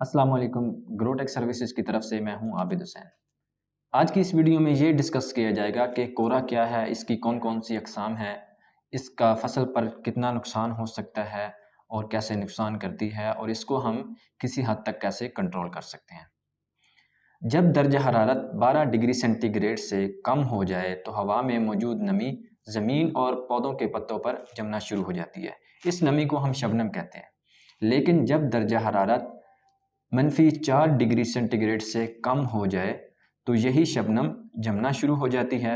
السلام علیکم، گرو ٹیک سروسز کی طرف سے میں ہوں عابد حسین۔ آج کی اس ویڈیو میں یہ ڈسکس کیا جائے گا کہ کورا کیا ہے، اس کی کون کون سی اقسام ہیں، اس کا فصل پر کتنا نقصان ہو سکتا ہے اور کیسے نقصان کرتی ہے، اور اس کو ہم کسی حد تک کیسے کنٹرول کر سکتے ہیں۔ جب درجہ حرارت 12 ڈگری سینٹی گریڈ سے کم ہو جائے تو ہوا میں موجود نمی زمین اور پودوں کے پتوں پر جمنا شروع ہو جاتی ہے۔ اس نمی کو ہم شبنم کہتے ہیں۔ لیکن جب درجہ حرارت -4 ڈگری سینٹی گریڈ سے کم ہو جائے تو یہی شبنم جمنا شروع ہو جاتی ہے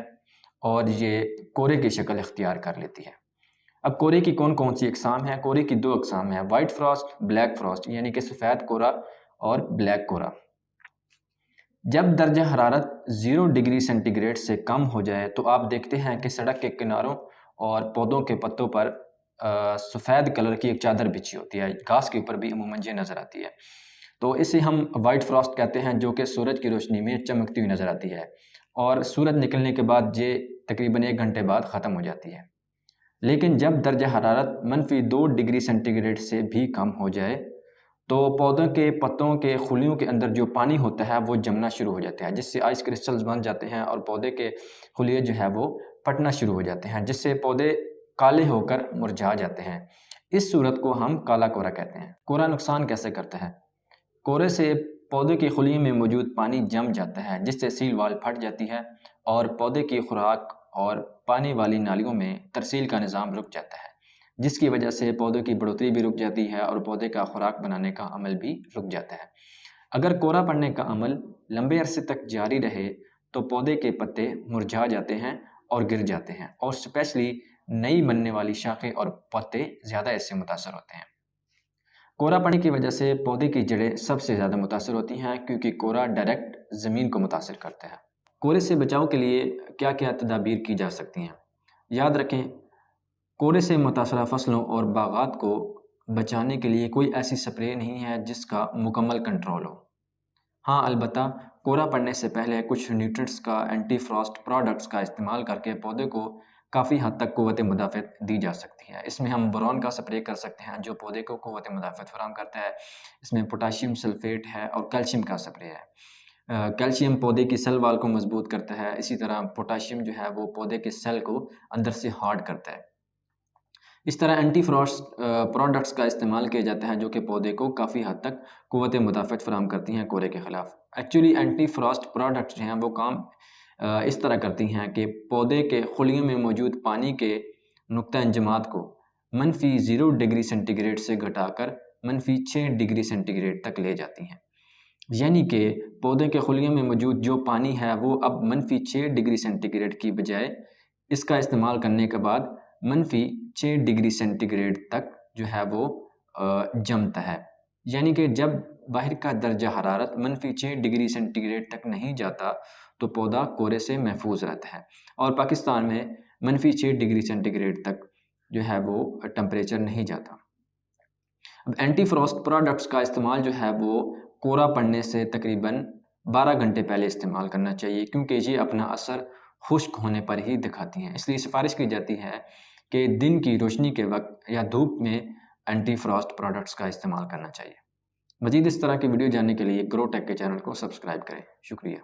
اور یہ کورے کی شکل اختیار کر لیتی ہے۔ اب کورے کی کون کون سی اقسام ہیں؟ کورے کی 2 اقسام ہیں، وائٹ فراسٹ، بلیک فراسٹ، یعنی کہ سفید کورا اور بلیک کورا۔ جب درجہ حرارت 0 ڈگری سینٹی گریڈ سے کم ہو جائے تو آپ دیکھتے ہیں کہ سڑک کے کناروں اور پودوں کے پتوں پر سفید کلر کی ایک چادر بچھی ہوتی ہے، گھاس کے اوپر بھی عموماً یہ نظر آتی ہے۔ تو اسے ہم وائٹ فراسٹ کہتے ہیں، جو کہ سورج کی روشنی میں چمکتی ہوئی نظر آتی ہے اور سورج نکلنے کے بعد یہ تقریباً 1 گھنٹے بعد ختم ہو جاتی ہے۔ لیکن جب درجہ حرارت -2 ڈگری سینٹی گریڈ سے بھی کم ہو جائے تو پودوں کے پتوں کے خلیوں کے اندر جو پانی ہوتا ہے وہ جمنا شروع ہو جاتا ہے، جس سے آئس کرسٹلز بن جاتے ہیں اور پودے کے خلیے جو ہے وہ پھٹنا شروع ہو جاتے ہیں، جس سے پودے کالے ہو کر مرجھا جاتے ہیں۔ اس صورت کو ہم کالا کورا کہتے ہیں۔ کورا نقصان کیسے کرتا ہے؟ کورے سے پودے کی خلیوں میں موجود پانی جم جاتا ہے، جس سے سیل وال پھٹ جاتی ہے اور پودے کی خوراک اور پانی والی نالیوں میں ترسیل کا نظام رک جاتا ہے، جس کی وجہ سے پودوں کی بڑھوتری بھی رک جاتی ہے اور پودے کا خوراک بنانے کا عمل بھی رک جاتا ہے۔ اگر کورا پڑنے کا عمل لمبے عرصے تک جاری رہے تو پودے کے پتے مرجھا جاتے ہیں اور گر جاتے ہیں، اور اسپیشلی نئی بننے والی شاخیں اور پتے زیادہ اس سے متاثر ہوتے ہیں۔ کورا پڑنے کی وجہ سے پودے کی جڑیں سب سے زیادہ متاثر ہوتی ہیں، کیونکہ کورا ڈائریکٹ زمین کو متاثر کرتا ہے۔ کورے سے بچاؤ کے لیے کیا کیا تدابیر کی جا سکتی ہیں؟ یاد رکھیں، کورے سے متاثرہ فصلوں اور باغات کو بچانے کے لیے کوئی ایسی سپرے نہیں ہے جس کا مکمل کنٹرول ہو۔ ہاں، البتہ کورا پڑنے سے پہلے کچھ نیوٹرینٹس کا اینٹی فراسٹ پروڈکٹس کا استعمال کر کے پودے کو کافی حد تک قوت مدافعت دی جا سکتی ہے۔ اس میں ہم بورون کا سپرے کر سکتے ہیں جو پودے کو قوت مدافعت فراہم کرتا ہے۔ اس میں پوٹاشیم سلفیٹ ہے اور کیلشیم کا سپرے ہے۔ کیلشیم پودے کی سیل وال کو مضبوط کرتا ہے، اسی طرح پوٹاشیم جو ہے وہ پودے کے سیل کو اندر سے ہارڈ کرتا ہے۔ اس طرح اینٹی فراسٹ پروڈکٹس کا استعمال کیا جاتا ہے جو کہ پودے کو کافی حد تک قوت مدافعت فراہم کرتی ہیں کورے کے خلاف۔ ایکچولی اینٹی فراسٹ پروڈکٹس جو ہیں وہ کام اس طرح کرتی ہیں کہ پودے کے خلیوں میں موجود پانی کے نقطہ انجماد کو -0 ڈگری سینٹی گریڈ سے گھٹا کر -6 ڈگری سینٹی گریڈ تک لے جاتی ہیں۔ یعنی کہ پودے کے خلیوں میں موجود جو پانی ہے وہ اب -6 ڈگری سینٹی گریڈ کی بجائے اس کا استعمال کرنے کے بعد -6 ڈگری سینٹی گریڈ تک جو ہے وہ جمتا ہے۔ یعنی کہ جب باہر کا درجہ حرارت -6 ڈگری سینٹی گریڈ تک نہیں جاتا تو پودا کورے سے محفوظ رہتا ہے، اور پاکستان میں -6 ڈگری سینٹی گریڈ تک جو ہے وہ ٹمپریچر نہیں جاتا۔ اب اینٹی فراسٹ پروڈکٹس کا استعمال جو ہے وہ کورا پڑنے سے تقریباً 12 گھنٹے پہلے استعمال کرنا چاہیے، کیونکہ یہ اپنا اثر خشک ہونے پر ہی دکھاتی ہیں۔ اس لیے سفارش کی جاتی ہے کہ دن کی روشنی کے وقت یا دھوپ میں اینٹی فراسٹ پروڈکٹس کا استعمال کرنا چاہیے۔ مزید اس طرح کی ویڈیو جاننے کے لیے گرو ٹیک کے چینل کو سبسکرائب کریں۔ شکریہ۔